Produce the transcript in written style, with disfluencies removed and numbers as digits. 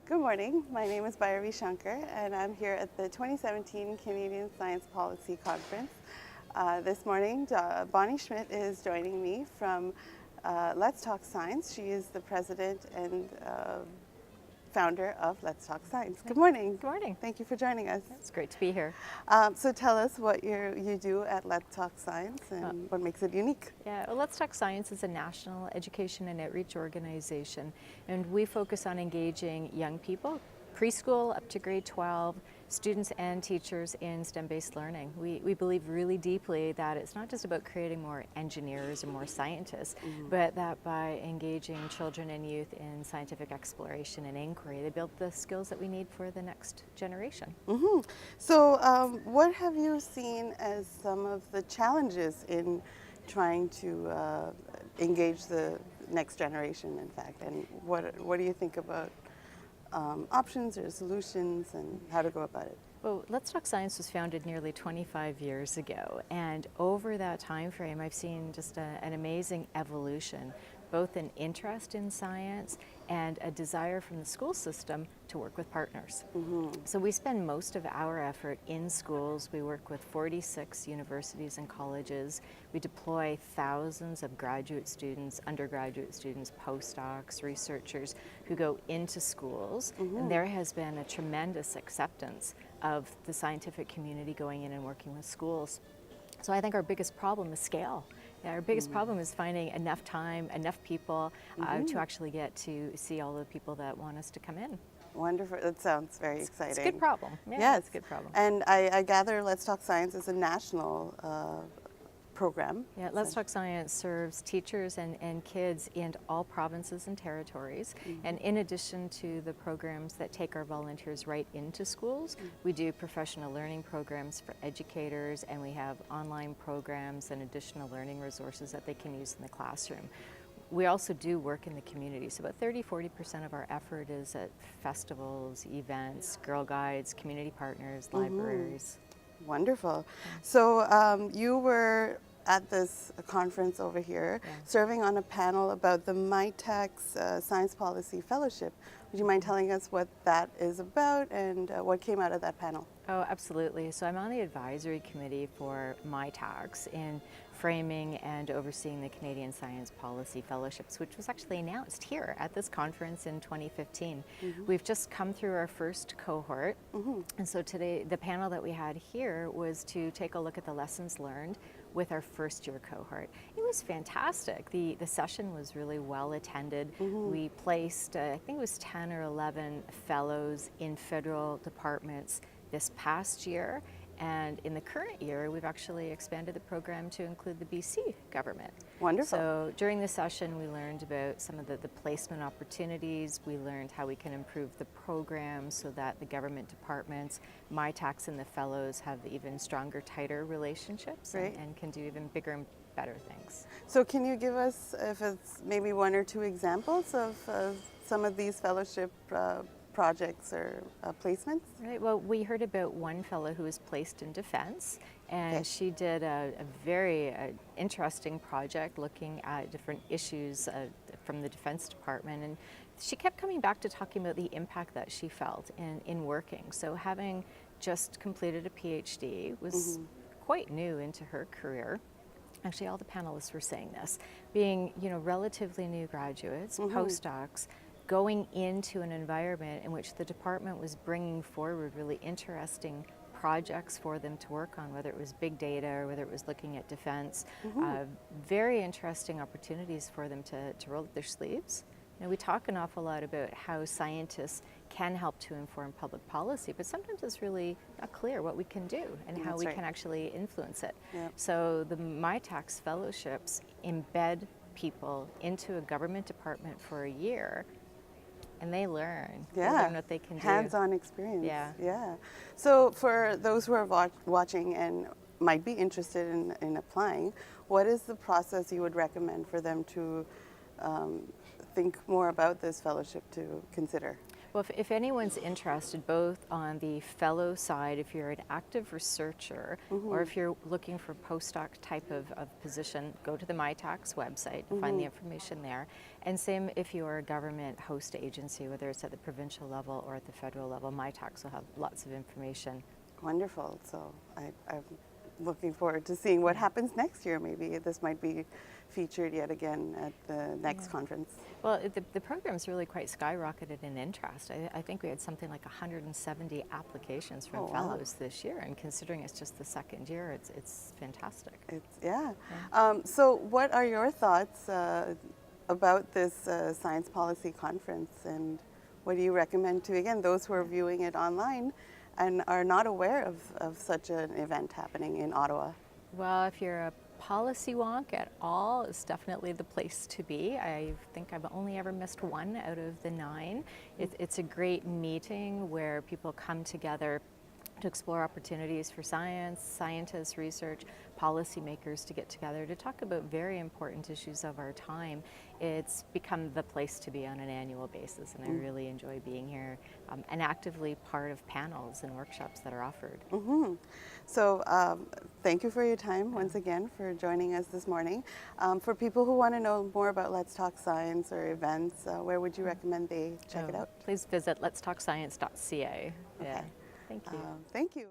Good morning. My name is Bhairavi Shankar, and I'm here at the 2017 Canadian Science Policy Conference. This morning, Bonnie Schmidt is joining me from Let's Talk Science. She is the president and founder of Let's Talk Science. Good morning. Good morning. Thank you for joining us. It's great to be here. So tell us what you do at Let's Talk Science and what makes it unique. Yeah, well, Let's Talk Science is a national education and outreach organization, and we focus on engaging young people, preschool up to grade 12, students and teachers in STEM-based learning. We believe really deeply that it's not just about creating more engineers or more scientists, but that by engaging children and youth in scientific exploration and inquiry, they build the skills that we need for the next generation. So what have you seen as some of the challenges in trying to engage the next generation, in fact, and what do you think about options or solutions and how to go about it? Well, Let's Talk Science was founded nearly 25 years ago, and over that time frame I've seen just an amazing evolution, both an interest in science and a desire from the school system to work with partners. So we spend most of our effort in schools. We work with 46 universities and colleges. We deploy thousands of graduate students, undergraduate students, postdocs, researchers who go into schools. And there has been a tremendous acceptance of the scientific community going in and working with schools. So I think our biggest problem is scale. Our biggest problem is finding enough time, enough people to actually get to see all the people that want us to come in. Wonderful. That sounds very exciting. It's a good problem. Yeah, Yes. it's a good problem. And I gather Let's Talk Science is a national program. Yeah, Let's Talk Science serves teachers and kids in all provinces and territories. And in addition to the programs that take our volunteers right into schools, we do professional learning programs for educators, and we have online programs and additional learning resources that they can use in the classroom. We also do work in the community, so about 30–40% of our effort is at festivals, events, Girl Guides, community partners, libraries. Wonderful. So you were at this conference over here serving on a panel about the Mitacs Science Policy Fellowship. Would you mind telling us what that is about and what came out of that panel? Oh, absolutely. So I'm on the advisory committee for MyTox in framing and overseeing the Canadian Science Policy Fellowships, which was actually announced here at this conference in 2015. We've just come through our first cohort, and so today the panel that we had here was to take a look at the lessons learned with our first year cohort. It was fantastic. The session was really well attended. We placed, I think it was 10 or 11 fellows in federal departments this past year, and in the current year we've actually expanded the program to include the BC government. Wonderful. So during the session we learned about some of the placement opportunities. We learned how we can improve the program so that the government departments, MyTax and the fellows have even stronger, tighter relationships and can do even bigger and better things. So can you give us, if it's maybe one or two examples of some of these fellowship projects or placements? Right. Well, we heard about one fellow who was placed in defense, and she did a very interesting project looking at different issues from the Defense Department, and she kept coming back to talking about the impact that she felt in working. So having just completed a PhD was quite new into her career. Actually, all the panelists were saying this. Being, relatively new graduates, postdocs, going into an environment in which the department was bringing forward really interesting projects for them to work on, whether it was big data or whether it was looking at defense. Very interesting opportunities for them to roll up their sleeves. We talk an awful lot about how scientists can help to inform public policy, but sometimes it's really not clear what we can do and how we can actually influence it. So the MyTox Fellowships embed people into a government department for a year, and they learn. They learn what they can do. Hands-on experience. Yeah. So for those who are watching and might be interested in applying, what is the process you would recommend for them to think more about this fellowship to consider? Well, if anyone's interested, both on the fellow side, if you're an active researcher, or if you're looking for postdoc type of position, go to the MyTox website and find the information there. And same if you're a government host agency, whether it's at the provincial level or at the federal level, MyTox will have lots of information. Wonderful. So I'm looking forward to seeing what happens next year. Maybe this might be featured yet again at the next conference. Well, the program's really quite skyrocketed in interest. I think we had something like 170 applications from fellows this year, and considering it's just the second year, it's fantastic. So what are your thoughts about this science policy conference, and what do you recommend to, again, those who are viewing it online and are not aware of such an event happening in Ottawa? Well, if you're a policy wonk at all, it's definitely the place to be. I think I've only ever missed one out of the 9. It's a great meeting where people come together to explore opportunities for science, scientists, research, policymakers to get together to talk about very important issues of our time. It's become the place to be on an annual basis, and I really enjoy being here and actively part of panels and workshops that are offered. So thank you for your time once again, for joining us this morning. For people who want to know more about Let's Talk Science or events, where would you recommend they check it out? Please visit letstalkscience.ca. Okay. Thank you. Thank you.